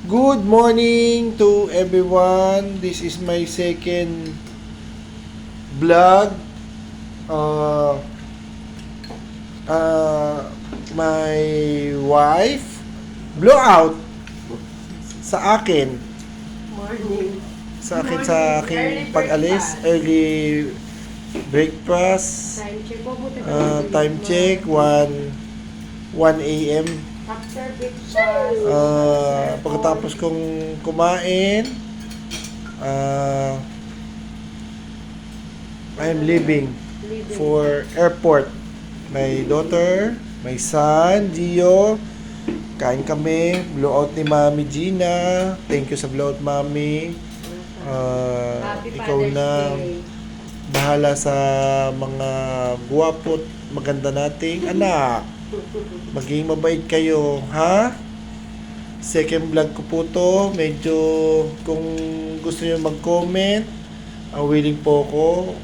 Good morning to everyone. This is my second vlog. Uh, my wife blow out sa akin. Morning. Sa akin sa aking pag-alis. Early breakfast. Time check po. Time check 1 a.m. After breakfast. Pagkatapos kong kumain, I'm leaving for airport. My daughter, my son, Gio, kain kami. Blowout ni Mami Gina. Thank you sa blowout, Mami. Happy Ikaw Father's na Day. bahala sa mga guwapo't maganda nating anak. Maging mabait kayo, ha? Second vlog ko po to. Medyo kung gusto niyo mag-comment, willing po ako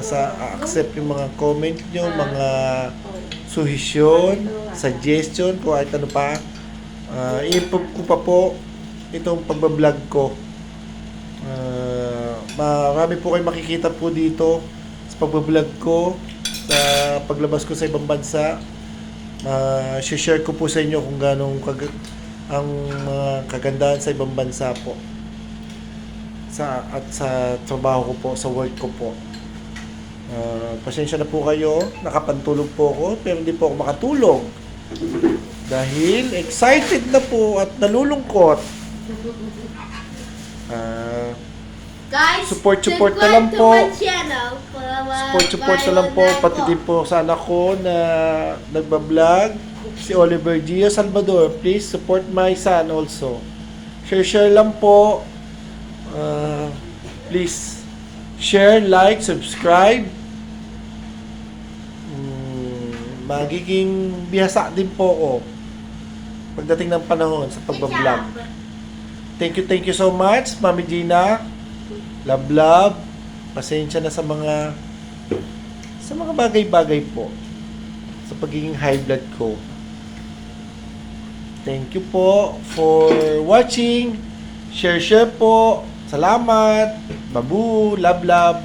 sa accept yung mga comment niyo, mga suhesyon, suggestion, kung kahit ano pa. I-improve ko pa po itong pagbablog ko. Marami po kayo makikita po dito sa pagbablog ko, sa paglabas ko sa ibang bansa. Share ko po sa inyo kung ganong ang mga kagandahan sa ibang bansa po. At sa trabaho ko po, sa work ko po. Pasensya na po kayo, nakapantulog po ako, pero hindi po ako makatulog. Dahil excited na po at nalulungkot. Guys, Support na lang po. my channel Support na lang po, pati din po sa anak ko na nagbablog, si Oliver Gio Salvador. Please support my son also. Share lang po. Please share, like, subscribe. Magiging bihasa din po ako pagdating ng panahon sa pagbablog. Thank you so much, Mami Gina. Love. Pasensya na sa mga bagay-bagay po sa pagiging high blood ko. Thank you po for watching. Share po. Salamat. Babu. Love.